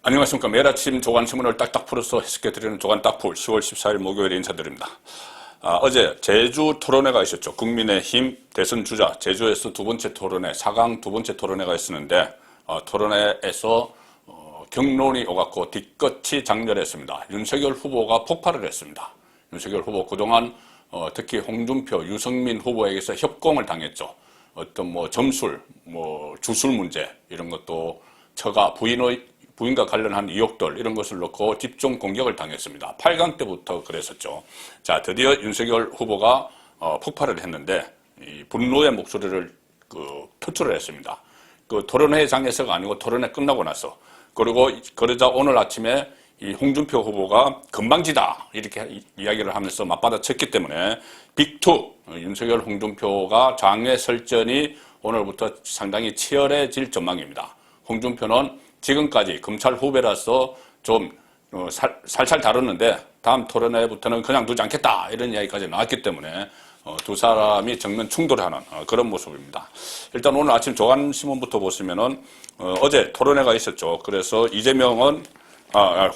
안녕하십니까. 매일 아침 조간신문을 딱딱 풀어서 해석해드리는 조간 딱풀 10월 14일 목요일에 인사드립니다. 어제 제주 토론회가 있었죠. 국민의힘 대선 주자 제주에서 두 번째 토론회, 4강 두 번째 토론회가 있었는데 토론회에서 경론이 오갔고 뒤끝이 장렬했습니다. 윤석열 후보가 폭발을 했습니다. 윤석열 후보 그동안 특히 홍준표, 유승민 후보에게서 협공을 당했죠. 어떤 점술, 주술 문제 이런 것도 처가 부인과 관련한 의혹들 이런 것을 놓고 집중 공격을 당했습니다. 8강 때부터 그랬었죠. 자, 드디어 윤석열 후보가 폭발을 했는데 이 분노의 목소리를 표출을 했습니다. 그 토론회장에서가 아니고 토론회 끝나고 나서. 그리고 그러자 오늘 아침에 이 홍준표 후보가 건방지다 이렇게 이야기를 하면서 맞받아쳤기 때문에 빅투 윤석열 홍준표가 장외 설전이 오늘부터 상당히 치열해질 전망입니다. 홍준표는 지금까지 검찰 후배라서 좀 살살 다뤘는데 다음 토론회부터는 그냥 두지 않겠다 이런 이야기까지 나왔기 때문에 두 사람이 정면 충돌하는 그런 모습입니다. 일단 오늘 아침 조간신문부터 보시면은 어제 토론회가 있었죠. 그래서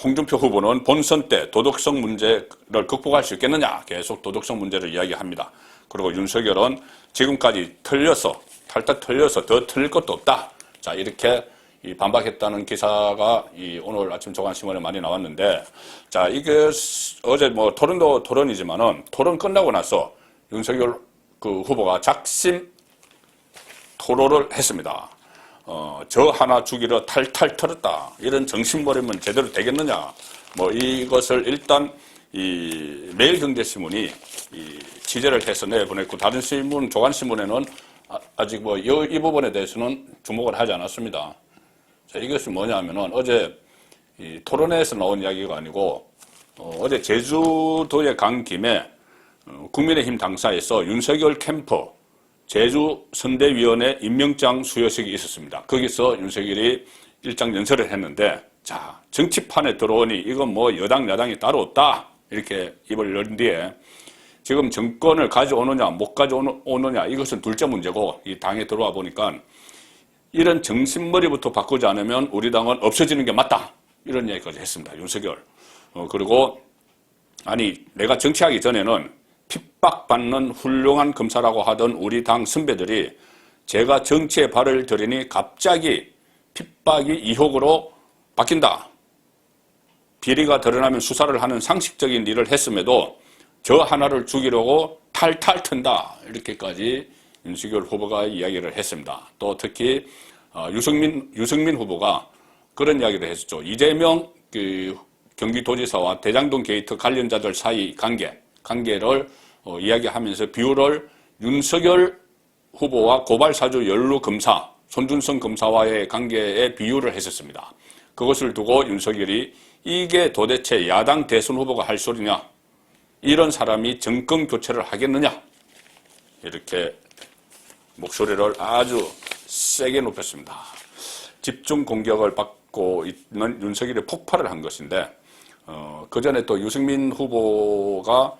홍준표 후보는 본선 때 도덕성 문제를 극복할 수 있겠느냐 계속 도덕성 문제를 이야기합니다. 그리고 윤석열은 지금까지 탈탈 털려서 더 틀릴 것도 없다. 자, 이렇게 반박했다는 기사가 오늘 아침 조간신문에 많이 나왔는데, 자, 이게 어제 토론도 토론이지만은 토론 끝나고 나서 윤석열 후보가 작심 토로를 했습니다. 저 하나 죽이러 탈탈 털었다. 이런 정신머리면 제대로 되겠느냐. 이것을 일단 매일경제신문이 취재를 해서 내보냈고, 다른 신문, 조간신문에는 아직 이 부분에 대해서는 주목을 하지 않았습니다. 자, 이것이 뭐냐면은 어제 토론회에서 나온 이야기가 아니고 어제 제주도에 간 김에 국민의힘 당사에서 윤석열 캠프 제주선대위원회 임명장 수여식이 있었습니다. 거기서 윤석열이 일장 연설을 했는데, 자, 정치판에 들어오니 이건 여당 야당이 따로 없다 이렇게 입을 연 뒤에 지금 정권을 가져오느냐 못 가져오느냐 이것은 둘째 문제고, 이 당에 들어와 보니까 이런 정신머리부터 바꾸지 않으면 우리 당은 없어지는 게 맞다. 이런 얘기까지 했습니다. 윤석열. 그리고 내가 정치하기 전에는 핍박받는 훌륭한 검사라고 하던 우리 당 선배들이 제가 정치에 발을 들이니 갑자기 핍박이 의혹으로 바뀐다. 비리가 드러나면 수사를 하는 상식적인 일을 했음에도 저 하나를 죽이려고 탈탈 튼다. 이렇게까지 윤석열 후보가 이야기를 했습니다. 또 특히 유승민 후보가 그런 이야기를 했었죠. 이재명 경기도지사와 대장동 게이트 관련자들 사이 관계를 이야기하면서 비율을 윤석열 후보와 고발사주 연루 검사 손준성 검사와의 관계에 비유를 했었습니다. 그것을 두고 윤석열이 이게 도대체 야당 대선 후보가 할 소리냐, 이런 사람이 정권 교체를 하겠느냐, 이렇게 목소리를 아주 세게 높였습니다. 집중 공격을 받고 있는 윤석열이 폭발을 한 것인데, 그 전에 또 유승민 후보가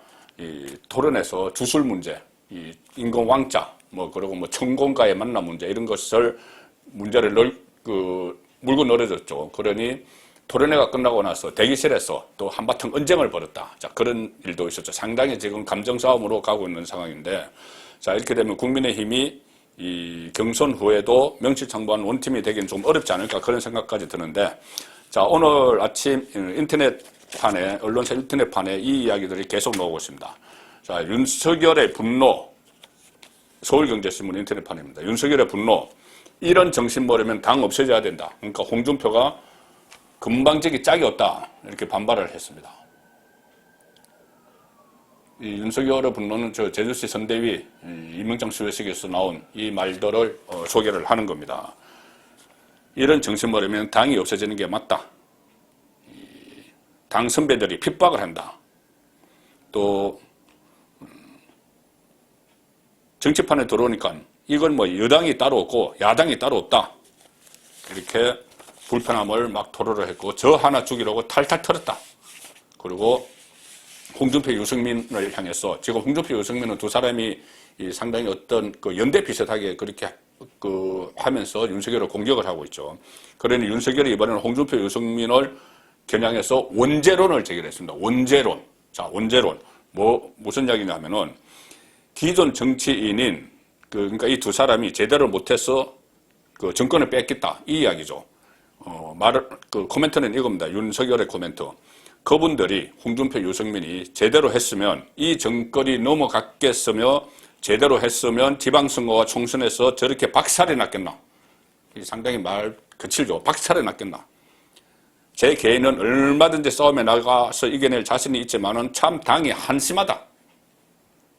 토론에서 주술 문제, 인공 왕자, 그리고 천공과의 만남 문제 이런 문제를 물고 늘어졌죠. 그러니 토론회가 끝나고 나서 대기실에서 또 한바탕 언쟁을 벌였다. 자, 그런 일도 있었죠. 상당히 지금 감정 싸움으로 가고 있는 상황인데, 자, 이렇게 되면 국민의힘이 이 경선 후에도 명실상부한 원팀이 되기는 좀 어렵지 않을까 그런 생각까지 드는데, 자, 오늘 아침 언론사 인터넷판에 이 이야기들이 계속 나오고 있습니다. 자, 윤석열의 분노, 서울경제신문 인터넷판입니다. 윤석열의 분노, 이런 정신머리면 당 없애져야 된다. 그러니까 홍준표가 금방지기 짝이 없다 이렇게 반발을 했습니다. 이 윤석열의 분노는 제주시 선대위 임명장 수여식에서 나온 이 말들을 소개를 하는 겁니다. 이런 정신머리면 당이 없어지는 게 맞다. 당 선배들이 핍박을 한다. 또 정치판에 들어오니까 이건 여당이 따로 없고 야당이 따로 없다. 이렇게 불편함을 막 토로를 했고, 저 하나 죽이려고 탈탈 털었다. 그리고 홍준표, 유승민을 향해서, 지금 홍준표, 유승민은 두 사람이 상당히 어떤 연대 비슷하게 그렇게 하면서 윤석열을 공격을 하고 있죠. 그러니 윤석열이 이번에는 홍준표, 유승민을 겨냥해서 원죄론을 제기했습니다. 원죄론. 자, 원죄론. 무슨 이야기냐 하면은 기존 정치인인 그러니까 이 두 사람이 제대로 못해서 정권을 뺏겠다. 이 이야기죠. 코멘트는 이겁니다. 윤석열의 코멘트. 그분들이 홍준표, 유승민이 제대로 했으면 이 정권이 넘어갔겠으며 제대로 했으면 지방선거와 총선에서 저렇게 박살이 났겠나. 상당히 말 거칠죠. 박살이 났겠나. 제 개인은 얼마든지 싸움에 나가서 이겨낼 자신이 있지만은 참 당이 한심하다.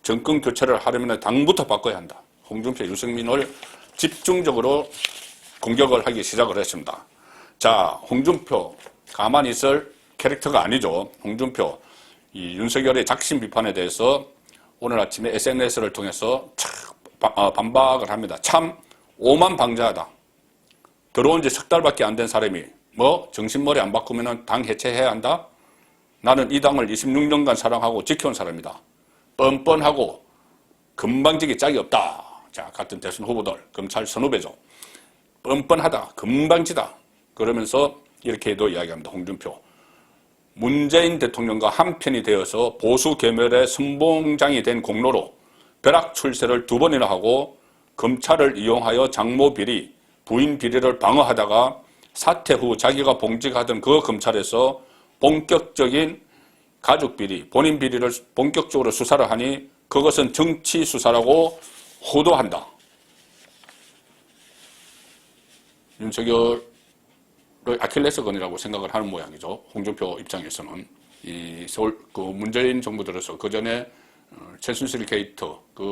정권 교체를 하려면 당부터 바꿔야 한다. 홍준표, 유승민을 집중적으로 공격을 하기 시작을 했습니다. 자, 홍준표 가만히 있을 캐릭터가 아니죠. 홍준표 이 윤석열의 작심 비판에 대해서 오늘 아침에 SNS를 통해서 반박을 합니다. 참 오만방자하다. 들어온 지 석 달밖에 안 된 사람이 정신머리 안 바꾸면 당 해체해야 한다? 나는 이 당을 26년간 사랑하고 지켜온 사람이다. 뻔뻔하고 금방지기 짝이 없다. 자, 같은 대선 후보들, 검찰 선후배죠. 뻔뻔하다, 금방지다. 그러면서 이렇게도 이야기합니다. 홍준표. 문재인 대통령과 한편이 되어서 보수 계멸의 선봉장이 된 공로로 벼락 출세를 2번이나 하고 검찰을 이용하여 장모 비리, 부인 비리를 방어하다가 사퇴 후 자기가 봉직하던 그 검찰에서 본격적인 가족 비리, 본인 비리를 본격적으로 수사를 하니 그것은 정치 수사라고 호도한다. 윤석열의 아킬레스건이라고 생각을 하는 모양이죠. 홍준표 입장에서는 이 서울 문재인 정부 들어서 그 전에 최순실 게이트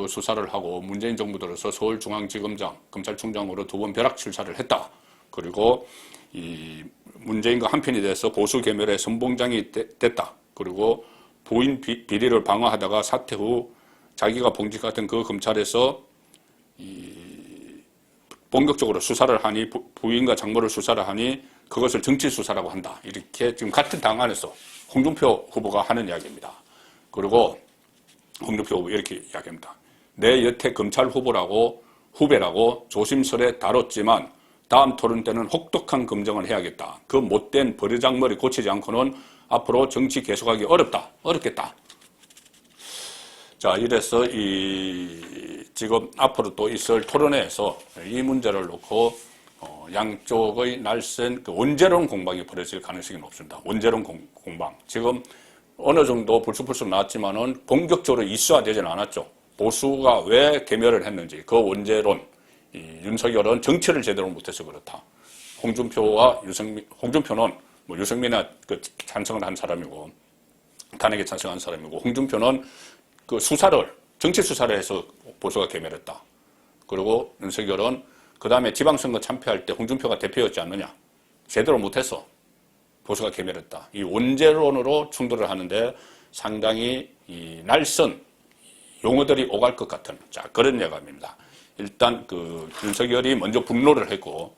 수사를 하고 문재인 정부 들어서 서울중앙지검장, 검찰총장으로 2번 벼락 출사를 했다. 그리고 이 문재인과 한편이 돼서 보수 계멸의 선봉장이 됐다. 그리고 부인 비리를 방어하다가 사퇴 후 자기가 봉직하던 그 검찰에서 본격적으로 수사를 하니 부인과 장모를 수사를 하니 그것을 정치 수사라고 한다. 이렇게 지금 같은 당 안에서 홍준표 후보가 하는 이야기입니다. 그리고 홍준표 후보 이렇게 이야기합니다. 내 여태 검찰 후배라고 조심스레 다뤘지만 다음 토론 때는 혹독한 검증을 해야겠다. 그 못된 버르장머리 고치지 않고는 앞으로 정치 계속하기 어렵겠다. 자, 이래서 지금 앞으로 또 있을 토론회에서 이 문제를 놓고 양쪽의 날쌘 원재론 공방이 벌어질 가능성이 높습니다. 원재론 공방. 지금 어느 정도 불쑥불쑥 나왔지만은 본격적으로 이슈화되지는 않았죠. 보수가 왜 개멸을 했는지 그 원재론. 윤석열은 정치를 제대로 못해서 그렇다. 홍준표는 유승민에 찬성을 한 사람이고 탄핵에 찬성한 사람이고 홍준표는 정치 수사를 해서 보수가 개멸했다. 그리고 윤석열은 그 다음에 지방선거 참패할 때 홍준표가 대표였지 않느냐. 제대로 못해서 보수가 개멸했다. 이 원재론으로 충돌을 하는데 상당히 날선 용어들이 오갈 것 같은 그런 예감입니다. 일단 윤석열이 먼저 분노를 했고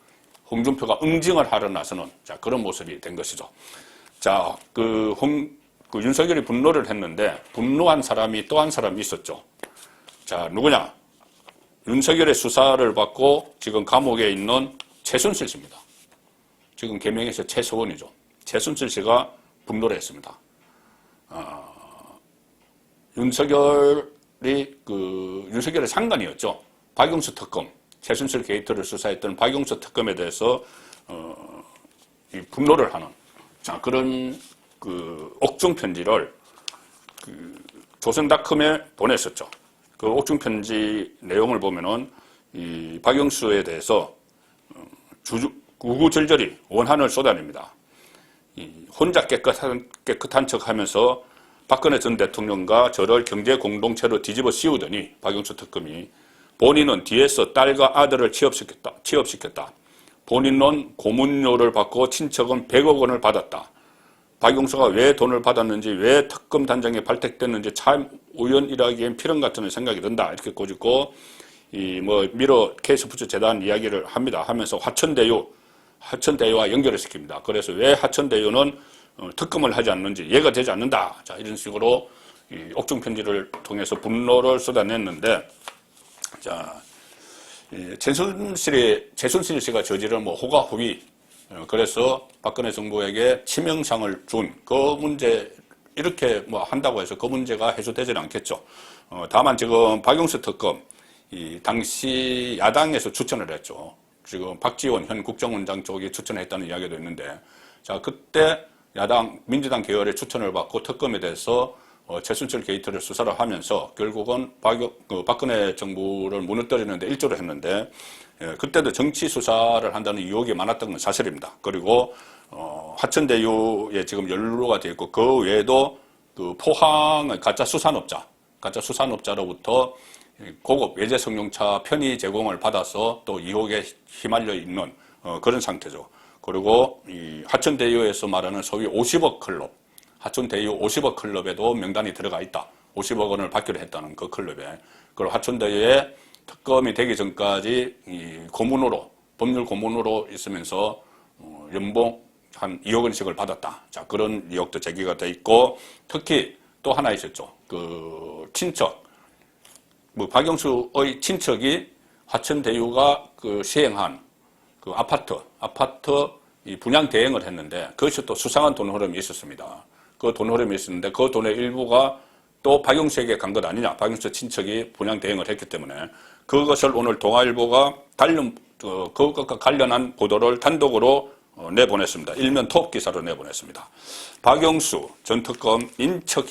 홍준표가 응징을 하러 나서는 그런 모습이 된 것이죠. 자, 윤석열이 분노를 했는데 분노한 사람이 또 한 사람이 있었죠. 자, 누구냐? 윤석열의 수사를 받고 지금 감옥에 있는 최순실 씨입니다. 지금 개명해서 최서원이죠. 최순실 씨가 분노를 했습니다. 윤석열의 상관이었죠. 박용수 특검, 최순실 게이트를 수사했던 박용수 특검에 대해서 분노를 하는 그런 옥중 편지를 조선닷컴에 보냈었죠. 그 옥중 편지 내용을 보면은 이 박용수에 대해서 구구절절히 원한을 쏟아냅니다. 혼자 깨끗한 척하면서 박근혜 전 대통령과 저를 경제 공동체로 뒤집어 씌우더니 박용수 특검이 본인은 뒤에서 딸과 아들을 취업시켰다. 본인은 고문료를 받고 친척은 100억 원을 받았다. 박용수가 왜 돈을 받았는지 왜 특검 단장에 발탁됐는지 참 우연이라기엔 필연 같은 생각이 든다. 이렇게 꼬집고 미러 K스포츠 재단 이야기를 합니다. 하면서 하천대유와 연결을 시킵니다. 그래서 왜 하천대유는 특검을 하지 않는지 이해가 되지 않는다. 자, 이런 식으로 옥중 편지를 통해서 분노를 쏟아냈는데, 자, 최순실 씨가 저지른 뭐 호가 후위, 그래서 박근혜 정부에게 치명상을 준 그 문제, 이렇게 뭐 한다고 해서 그 문제가 해소되지는 않겠죠. 다만 지금 박용수 특검, 당시 야당에서 추천을 했죠. 지금 박지원 현 국정원장 쪽이 추천했다는 이야기도 있는데, 자, 그때 야당, 민주당 계열의 추천을 받고 특검에 대해서 최순실 게이트를 수사를 하면서 결국은 박근혜 정부를 무너뜨리는데 일조를 했는데, 그때도 정치 수사를 한다는 의혹이 많았던 건 사실입니다. 그리고 화천대유에 지금 연루가 되어 있고, 그 외에도 그 포항의 가짜 수산업자로부터 고급 외제 성룡차 편의 제공을 받아서 또 의혹에 휘말려 있는 그런 상태죠. 그리고 이 화천대유에서 말하는 소위 50억 클럽, 화천대유 50억 클럽에도 명단이 들어가 있다. 50억 원을 받기로 했다는 그 클럽에. 그리고 화천대유에 특검이 되기 전까지 이 고문으로, 법률 고문으로 있으면서 연봉 한 2억 원씩을 받았다. 자, 그런 의혹도 제기가 돼 있고, 특히 또 하나 있었죠. 그 친척, 뭐 박영수의 친척이 화천대유가 그 시행한 그 아파트 이 분양 대행을 했는데, 그것이 또 수상한 돈 흐름이 있었습니다. 그 돈 흐름이 있었는데, 그 돈의 일부가 또 박영수에게 간 것 아니냐. 박영수 친척이 분양 대행을 했기 때문에 그것을 오늘 동아일보가 그것과 관련한 보도를 단독으로 내보냈습니다. 일면 톱 기사로 내보냈습니다. 박영수 전 특검 인척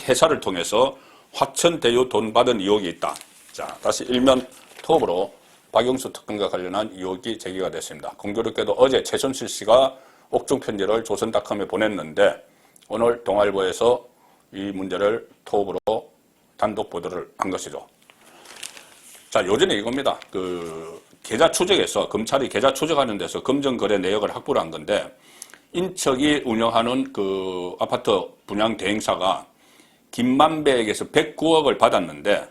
회사를 통해서 화천대유 돈 받은 의혹이 있다. 자, 다시 일면 톱으로 박영수 특검과 관련한 의혹이 제기가 됐습니다. 공교롭게도 어제 최순실 씨가 옥중 편지를 조선닷컴에 보냈는데, 오늘 동아일보에서 이 문제를 톱으로 단독 보도를 한 것이죠. 자, 요즘에 이겁니다. 그 계좌 추적에서, 검찰이 계좌 추적하는 데서 검정거래 내역을 확보를 한 건데, 인척이 운영하는 그 아파트 분양 대행사가 김만배에게서 109억을 받았는데,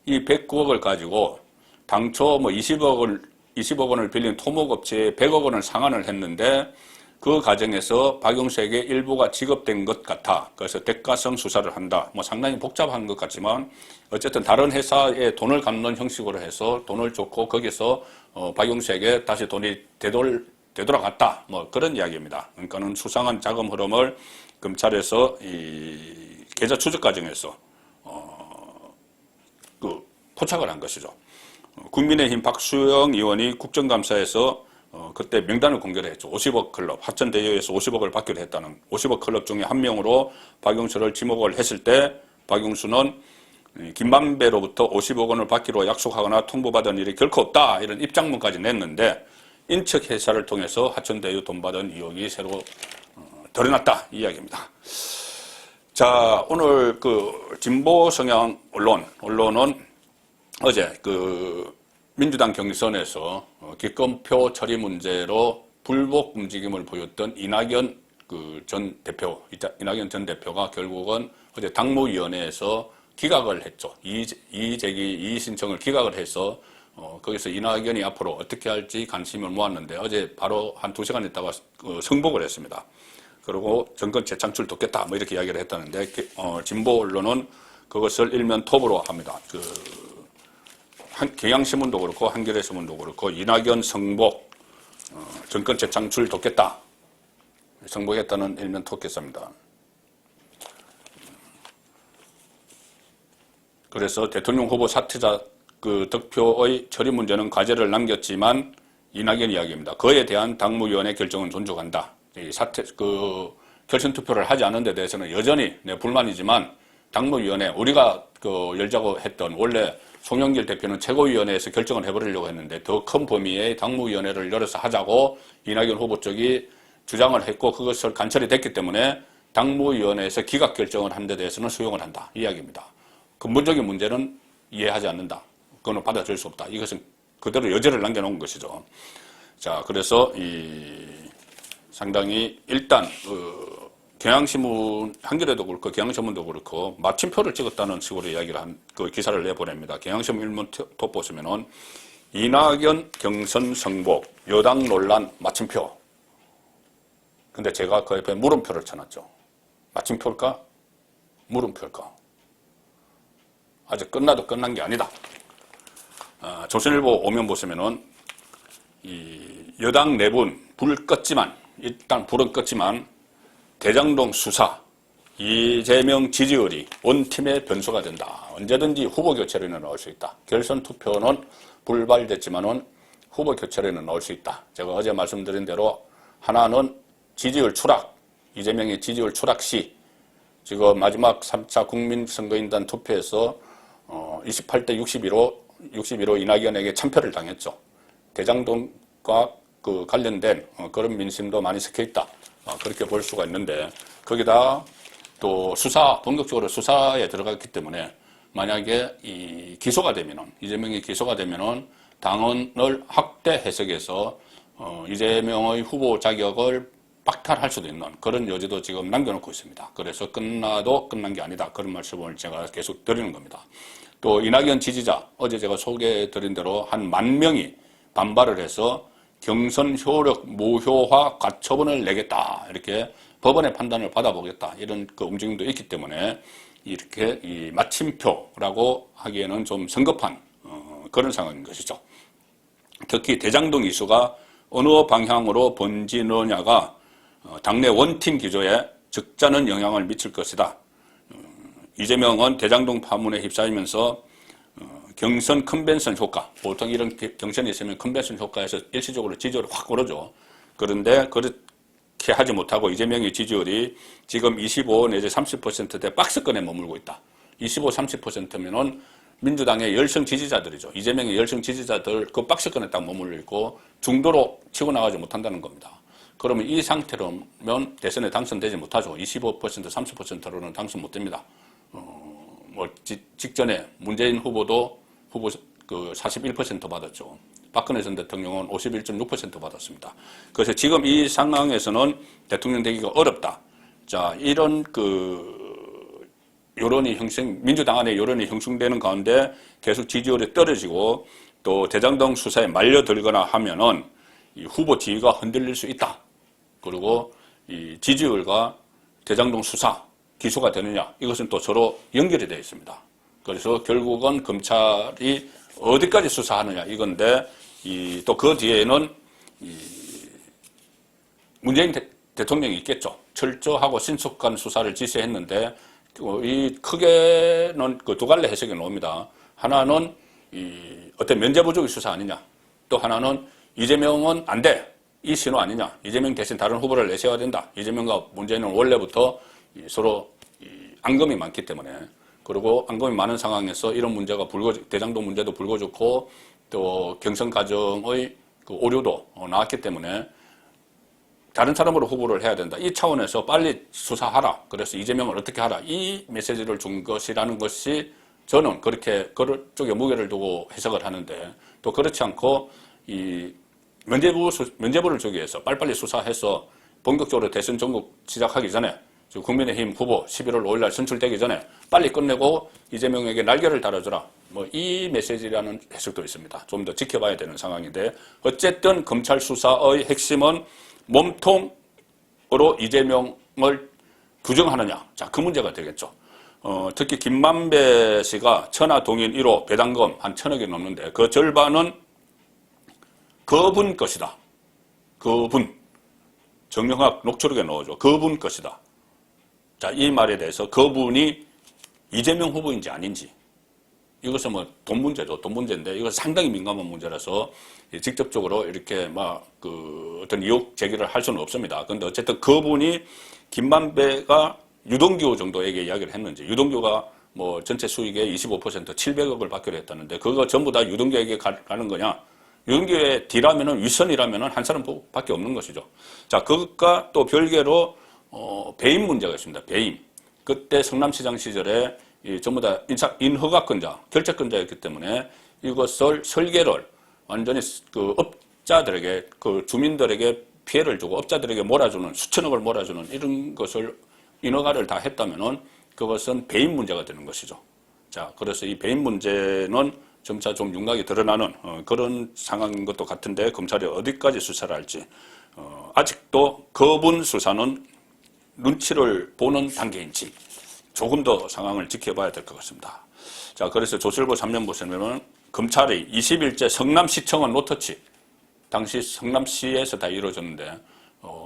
이 109억을 가지고 당초 뭐 20억 원을 빌린 토목업체에 100억 원을 상환을 했는데, 그 과정에서 박영수에게 일부가 지급된 것 같아. 그래서 대가성 수사를 한다. 뭐 상당히 복잡한 것 같지만 어쨌든 다른 회사에 돈을 갚는 형식으로 해서 돈을 줬고, 거기서 박영수에게 다시 돈이 되돌아갔다. 뭐 그런 이야기입니다. 그러니까는 수상한 자금 흐름을 검찰에서 이 계좌 추적 과정에서 포착을 한 것이죠. 국민의힘 박수영 의원이 국정감사에서 그때 명단을 공개를 했죠. 50억 클럽, 화천대유에서 50억을 받기로 했다는 50억 클럽 중에 한 명으로 박영수를 지목을 했을 때, 박영수는 김만배로부터 50억 원을 받기로 약속하거나 통보받은 일이 결코 없다, 이런 입장문까지 냈는데, 인척 회사를 통해서 화천대유 돈 받은 의혹이 새로 드러났다, 이 이야기입니다. 자, 오늘 그 진보 성향 언론은 어제 그 민주당 경선에서 기권표 처리 문제로 불복 움직임을 보였던 이낙연 전 대표가 결국은 어제 당무위원회에서 기각을 했죠. 이의 신청을 기각을 해서 거기서 이낙연이 앞으로 어떻게 할지 관심을 모았는데, 어제 바로 한 2시간 있다가 승복을 했습니다. 그리고 정권 재창출 돕겠다, 뭐 이렇게 이야기를 했다는데, 진보 언론은 그것을 일면 톱으로 합니다. 경향신문도 그렇고 한겨레신문도 그렇고 이낙연 성복, 정권 재창출 돕겠다, 성복했다는 일면 톱 기사입니다. 그래서 대통령 후보 사퇴자 그 득표의 처리 문제는 과제를 남겼지만, 이낙연 이야기입니다. 그에 대한 당무위원회 결정은 존중한다. 이 결선 투표를 하지 않은 데 대해서는 여전히 불만이지만, 당무위원회 우리가 열자고 했던, 원래 송영길 대표는 최고위원회에서 결정을 해버리려고 했는데 더 큰 범위의 당무위원회를 열어서 하자고 이낙연 후보 쪽이 주장을 했고, 그것을 관철이 됐기 때문에 당무위원회에서 기각 결정을 한 데 대해서는 수용을 한다, 이 이야기입니다. 근본적인 문제는 이해하지 않는다. 그거는 받아들일 수 없다. 이것은 그대로 여지를 남겨놓은 것이죠. 자, 그래서 상당히 일단 경향신문, 한겨레도 그렇고 경향신문도 그렇고 마침표를 찍었다는 식으로 이야기를 한 그 기사를 내보냅니다. 경향신문 일면 톱 보시면은 이낙연 경선 성복, 여당 논란 마침표. 근데 제가 그 옆에 물음표를 쳐놨죠. 마침표일까? 물음표일까? 아직 끝나도 끝난 게 아니다. 조선일보 오면 보시면은 이 여당 내분 불 껐지만 일단 불은 껐지만 대장동 수사 이재명 지지율이 원팀의 변수가 된다. 언제든지 후보 교체로는 나올 수 있다. 결선 투표는 불발됐지만은 후보 교체로는 나올 수 있다. 제가 어제 말씀드린 대로 하나는 지지율 추락, 이재명의 지지율 추락 시 지금 마지막 3차 국민선거인단 투표에서 28대 61로 이낙연에게 참패를 당했죠. 대장동과 그 관련된 그런 민심도 많이 섞여 있다. 그렇게 볼 수가 있는데 거기다 또 본격적으로 수사에 들어갔기 때문에 만약에 이 기소가 되면은 이재명이 기소가 되면은 당원을 확대 해석해서 이재명의 후보 자격을 박탈할 수도 있는 그런 여지도 지금 남겨놓고 있습니다. 그래서 끝나도 끝난 게 아니다. 그런 말씀을 제가 계속 드리는 겁니다. 또 이낙연 지지자 어제 제가 소개해드린 대로 한 10,000명이 반발을 해서 경선 효력 무효화 가처분을 내겠다. 이렇게 법원의 판단을 받아보겠다. 이런 그 움직임도 있기 때문에 이렇게 이 마침표라고 하기에는 좀 성급한 그런 상황인 것이죠. 특히 대장동 이슈가 어느 방향으로 번지느냐가 당내 원팀 기조에 적잖은 영향을 미칠 것이다. 이재명은 대장동 파문에 휩싸이면서 경선 컨벤션 효과, 보통 이런 경선이 있으면 컨벤션 효과에서 일시적으로 지지율이 확 오르죠. 그런데 그렇게 하지 못하고 이재명의 지지율이 지금 25 내지 30%대 박스권에 머물고 있다. 25, 30%면은 민주당의 열성 지지자들이죠. 이재명의 열성 지지자들 그 박스권에 딱 머물러 있고 중도로 치고 나가지 못한다는 겁니다. 그러면 이 상태로면 대선에 당선되지 못하죠. 25%, 30%로는 당선 못 됩니다. 직전에 문재인 후보도 후보 그 41% 받았죠. 박근혜 전 대통령은 51.6% 받았습니다. 그래서 지금 이 상황에서는 대통령 되기가 어렵다. 자, 이런 여론이 민주당 안에 여론이 형성되는 가운데 계속 지지율이 떨어지고 또 대장동 수사에 말려들거나 하면은 이 후보 지위가 흔들릴 수 있다. 그리고 이 지지율과 대장동 수사 기소가 되느냐 이것은 또 서로 연결이 되어 있습니다. 그래서 결국은 검찰이 어디까지 수사하느냐 이건데 또 그 뒤에는 문재인 대통령이 있겠죠. 철저하고 신속한 수사를 지시했는데 이 크게는 그 두 갈래 해석이 나옵니다. 하나는 어떤 면제 부족의 수사 아니냐. 또 하나는 이재명은 안 돼. 이 신호 아니냐. 이재명 대신 다른 후보를 내세워야 된다. 이재명과 문재인은 원래부터 서로 앙금이 많기 때문에 그리고 앙금이 많은 상황에서 이런 문제가 대장동 문제도 불거졌고 또 경선 과정의 그 오류도 나왔기 때문에 다른 사람으로 후보를 해야 된다. 이 차원에서 빨리 수사하라. 그래서 이재명을 어떻게 하라. 이 메시지를 준 것이라는 것이 저는 그렇게 그쪽에 무게를 두고 해석을 하는데 또 그렇지 않고 이 면제부를 주기 위해서 빨리빨리 수사해서 본격적으로 대선 전국 시작하기 전에 국민의힘 후보 11월 5일날 선출되기 전에 빨리 끝내고 이재명에게 날개를 달아주라. 이 메시지라는 해석도 있습니다. 좀 더 지켜봐야 되는 상황인데 어쨌든 검찰 수사의 핵심은 몸통으로 이재명을 규정하느냐. 자, 그 문제가 되겠죠. 특히 김만배 씨가 천하 동인 1호 배당금 한 1,000억이 넘는데 그 절반은 그분 것이다. 그분. 정영학 녹취록에 넣어줘. 그분 것이다. 자, 이 말에 대해서 그분이 이재명 후보인지 아닌지 이것은 돈 문제죠. 돈 문제인데 이거 상당히 민감한 문제라서 직접적으로 이렇게 어떤 의혹 제기를 할 수는 없습니다. 그런데 어쨌든 그분이 김만배가 유동규 정도에게 이야기를 했는지 유동규가 전체 수익의 25% 700억을 받기로 했다는데 그거 전부 다 유동규에게 가는 거냐? 유동규의 D라면은 윗선이라면은 한 사람밖에 없는 것이죠. 자, 그것과 또 별개로 배임 문제가 있습니다. 배임. 그때 성남시장 시절에 전부 다 인허가권자, 결재권자였기 때문에 이것을 설계를 완전히 그 업자들에게, 그 주민들에게 피해를 주고 업자들에게 몰아주는, 수천억을 몰아주는 이런 것을 인허가를 다 했다면은 그것은 배임 문제가 되는 것이죠. 자, 그래서 이 배임 문제는 점차 좀 윤곽이 드러나는 그런 상황인 것도 같은데 검찰이 어디까지 수사를 할지 아직도 그분 수사는 눈치를 보는 단계인지 조금 더 상황을 지켜봐야 될 것 같습니다. 자, 그래서 조선일보 3면 보시면은 검찰이 20일째 성남시청은 노터치, 당시 성남시에서 다 이루어졌는데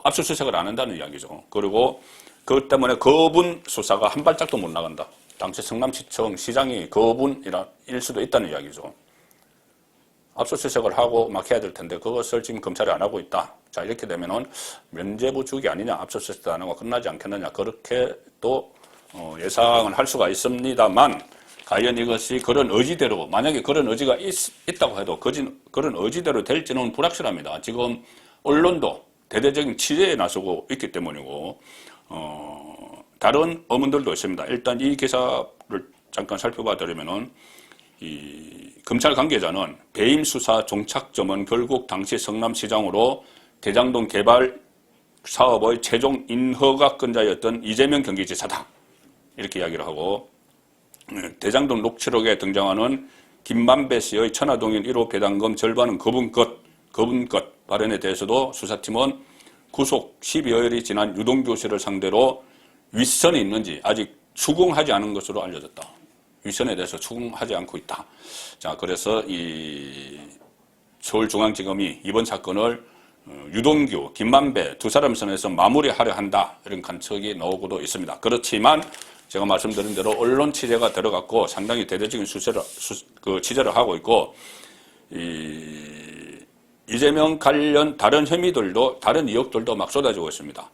압수수색을 안 한다는 이야기죠. 그리고 그것 때문에 거분 수사가 한 발짝도 못 나간다. 당시 성남시청 시장이 거분일 수도 있다는 이야기죠. 압수수색을 하고 막 해야 될 텐데 그것을 지금 검찰이 안 하고 있다. 자, 이렇게 되면은 면죄부 주기 아니냐, 압수수색도 안 하고 끝나지 않겠느냐, 그렇게 또 예상을 할 수가 있습니다만, 과연 이것이 그런 의지대로, 만약에 그런 의지가 있다고 해도 그런 의지대로 될지는 불확실합니다. 지금 언론도 대대적인 취재에 나서고 있기 때문이고, 다른 의문들도 있습니다. 일단 이 기사를 잠깐 살펴봐 드리면은, 이 검찰 관계자는 배임 수사 종착점은 결국 당시 성남시장으로 대장동 개발 사업의 최종 인허가권자였던 이재명 경기지사다. 이렇게 이야기를 하고, 대장동 녹취록에 등장하는 김만배 씨의 천화동인 1호 배당금 절반은 거분 것 발언에 대해서도 수사팀은 구속 12여일이 지난 유동규 씨를 상대로 윗선이 있는지 아직 추궁하지 않은 것으로 알려졌다. 윗선에 대해서 추궁하지 않고 있다. 자, 그래서 이 서울중앙지검이 이번 사건을 유동규, 김만배 두 사람 선에서 마무리하려 한다. 이런 관측이 나오고도 있습니다. 그렇지만 제가 말씀드린 대로 언론 취재가 들어갔고 상당히 대대적인 취재를 하고 있고, 이재명 관련 다른 혐의들도, 다른 의혹들도 막 쏟아지고 있습니다.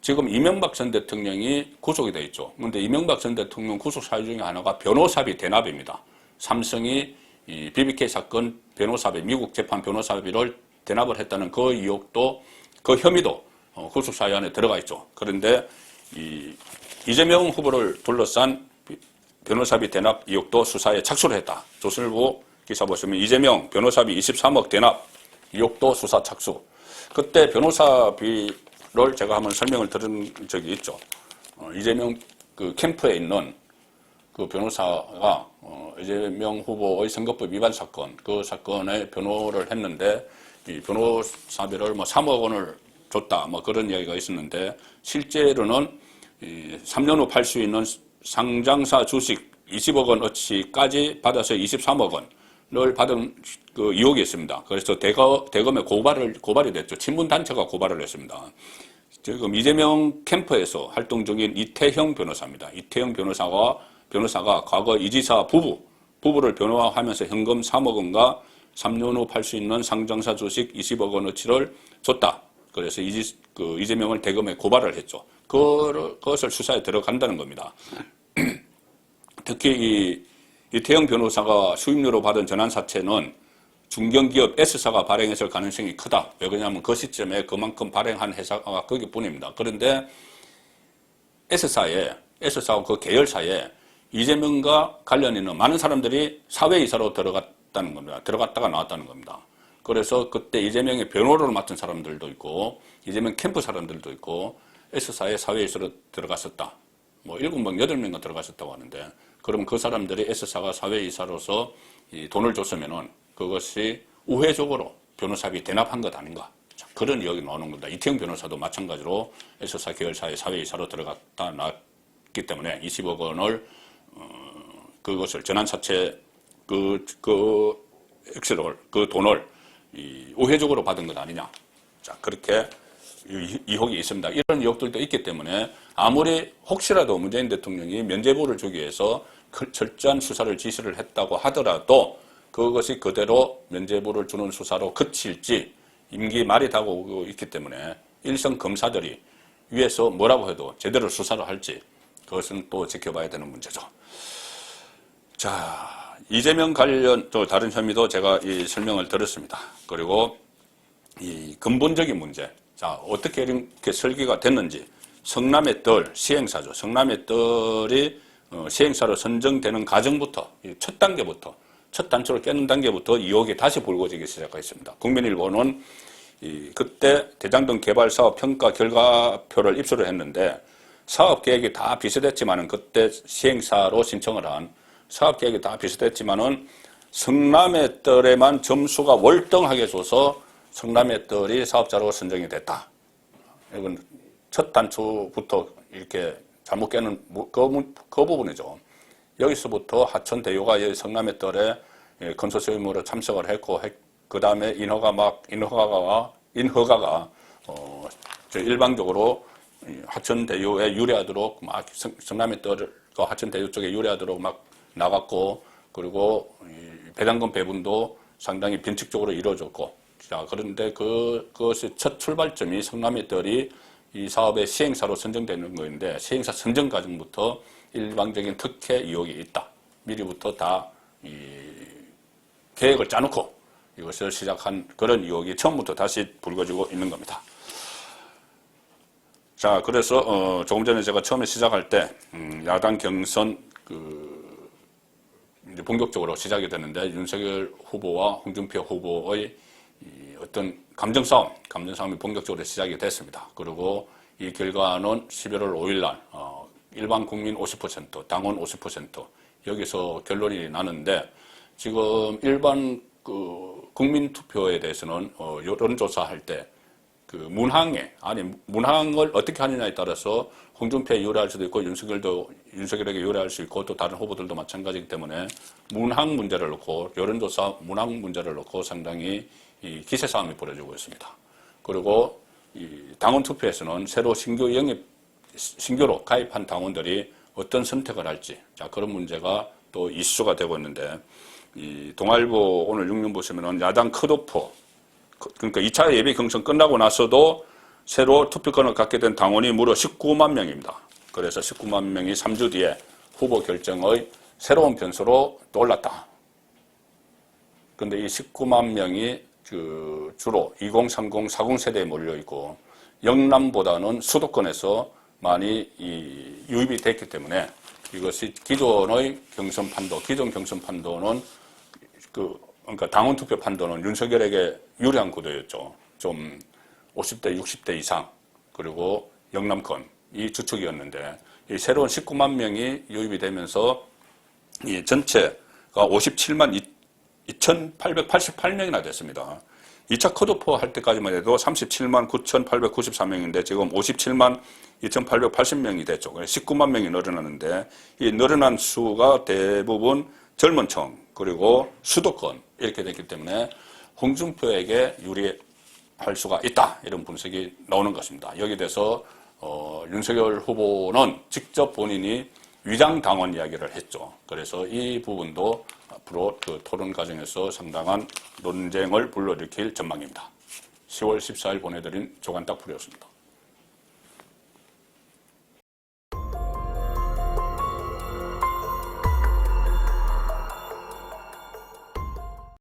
지금 이명박 전 대통령이 구속이 돼 있죠. 그런데 이명박 전 대통령 구속 사유 중에 하나가 변호사비 대납입니다. 삼성이 이 BBK 사건 변호사비, 미국 재판 변호사비를 대납을 했다는 그 의혹도, 그 혐의도 구속 사유 안에 들어가 있죠. 그런데 이재명 후보를 둘러싼 변호사비 대납 의혹도 수사에 착수를 했다. 조선일보 기사 보시면 이재명 변호사비 23억 대납 의혹도 수사 착수. 그때 변호사비를 제가 한번 설명을 들은 적이 있죠. 이재명 그 캠프에 있는 그 변호사가 이재명 후보의 선거법 위반 사건, 그 사건에 변호를 했는데 이 변호사비를 뭐 3억 원을 줬다, 뭐 그런 이야기가 있었는데, 실제로는 3년 후 팔 수 있는 상장사 주식 20억 원어치까지 받아서 23억 원을 받은 그 의혹이 있습니다. 그래서 대검에 고발이 됐죠. 친문단체가 고발을 했습니다. 지금 이재명 캠프에서 활동 중인 이태형 변호사입니다. 이태형 변호사가 과거 이 지사 부부를 변호하면서 현금 3억 원과 3년 후 팔 수 있는 상장사 주식 20억 원어치를 줬다. 그래서 이재명을 대검에 고발을 했죠. 그것을 수사에 들어간다는 겁니다. 특히 이태영 변호사가 수임료로 받은 전환사채는 중견기업 S사가 발행했을 가능성이 크다. 왜 그러냐면 그 시점에 그만큼 발행한 회사가 거기뿐입니다. 그런데 S사 그 계열사에 이재명과 관련 있는 많은 사람들이 사회이사로 들어갔다는 겁니다. 들어갔다가 나왔다는 겁니다. 그래서 그때 이재명의 변호를 맡은 사람들도 있고 이재명 캠프 사람들도 있고 S사의 사회이사로 들어갔었다. 뭐 7명, 8명가 들어갔었다고 하는데, 그럼 그 사람들이 S사가 사회이사로서 이 돈을 줬으면은 그것이 우회적으로 변호사비 대납한 것 아닌가. 그런 의혹이 나오는 겁니다. 이태영 변호사도 마찬가지로 S사 계열사의 사회이사로 들어갔다 나왔기 때문에 20억 원을 그것을 전환사채 그 돈을 우회적으로 받은 것 아니냐. 자, 그렇게 의혹이 있습니다. 이런 의혹들도 있기 때문에 아무리 혹시라도 문재인 대통령이 면죄부를 주기 위해서 철저한 수사를 지시를 했다고 하더라도 그것이 그대로 면죄부를 주는 수사로 그칠지 임기 말이 다가오고 있기 때문에 일선 검사들이 위에서 뭐라고 해도 제대로 수사를 할지 그것은 또 지켜봐야 되는 문제죠. 자, 이재명 관련 또 다른 혐의도 제가 이 설명을 드렸습니다. 그리고 이 근본적인 문제. 자, 어떻게 이렇게 설계가 됐는지. 성남의 뜰, 시행사죠. 성남의 뜰이 시행사로 선정되는 과정부터, 첫 단계부터, 첫 단추를 깨는 단계부터 의혹이 다시 불거지기 시작했습니다. 국민일보는 그때 대장동 개발 사업 평가 결과표를 입수를 했는데 사업 계획이 다 비슷했지만은 그때 시행사로 신청을 한 사업 계획이 다 비슷했지만은 성남의 뜰에만 점수가 월등하게 줘서 성남의 뜰이 사업자로 선정이 됐다. 이건 첫 단추부터 이렇게 잘못 깨는 그 부분이죠. 여기서부터 하천 대유가 성남의 뜰에 컨소시엄으로 참석을 했고, 그 다음에 인허가가 일방적으로 하천대유에 유리하도록 막 성남의 떨과 하천대유 쪽에 유리하도록 막 나갔고, 그리고 배당금 배분도 상당히 변칙적으로 이루어졌고, 자, 그런데 그것의 첫 출발점이 성남의 떨이 이 사업의 시행사로 선정되는 것인데, 시행사 선정 과정부터 일방적인 특혜 의혹이 있다. 미리부터 다 계획을 짜놓고 이것을 시작한 그런 의혹이 처음부터 다시 불거지고 있는 겁니다. 자, 그래서 조금 전에 제가 처음에 시작할 때 야당 경선 이제 본격적으로 시작이 되는데, 윤석열 후보와 홍준표 후보의 어떤 감정싸움이 본격적으로 시작이 됐습니다. 그리고 이 결과는 11월 5일 날 일반 국민 50%, 당원 50% 여기서 결론이 나는데, 지금 일반 국민 투표에 대해서는 여론조사할 때 문항을 어떻게 하느냐에 따라서 홍준표에 유리할 수도 있고 윤석열에게 유리할 수 있고 또 다른 후보들도 마찬가지이기 때문에 문항 문제를 놓고, 여론조사 문항 문제를 놓고 상당히 이 기세 싸움이 벌어지고 있습니다. 그리고 이 당원 투표에서는 새로 신규로 가입한 당원들이 어떤 선택을 할지, 자, 그런 문제가 또 이슈가 되고 있는데, 이 동아일보 오늘 6면 보시면은 야당 컷오프, 그러니까 2차 예비 경선 끝나고 나서도 새로 투표권을 갖게 된 당원이 무려 19만 명입니다. 그래서 19만 명이 3주 뒤에 후보 결정의 새로운 변수로 또 올랐다. 근데 이 19만 명이 주로 2030, 40 세대에 몰려 있고, 영남보다는 수도권에서 많이 유입이 됐기 때문에 이것이 기존 경선 판도는 그러니까 당원 투표 판도는 윤석열에게 유리한 구도였죠. 좀 50대, 60대 이상, 그리고 영남권, 이 주축이었는데, 이 새로운 19만 명이 유입이 되면서 이 전체가 57만 2,888명이나 됐습니다. 2차 컷오프 할 때까지만 해도 37만 9,894명인데 지금 57만 2,880명이 됐죠. 19만 명이 늘어나는데, 이 늘어난 수가 대부분 젊은 층, 그리고 수도권 이렇게 됐기 때문에 홍준표에게 유리할 수가 있다, 이런 분석이 나오는 것입니다. 여기에 대해서 윤석열 후보는 직접 본인이 위장당원 이야기를 했죠. 그래서 이 부분도 앞으로 토론 과정에서 상당한 논쟁을 불러일으킬 전망입니다. 10월 14일 보내드린 조간딱풀이었습니다.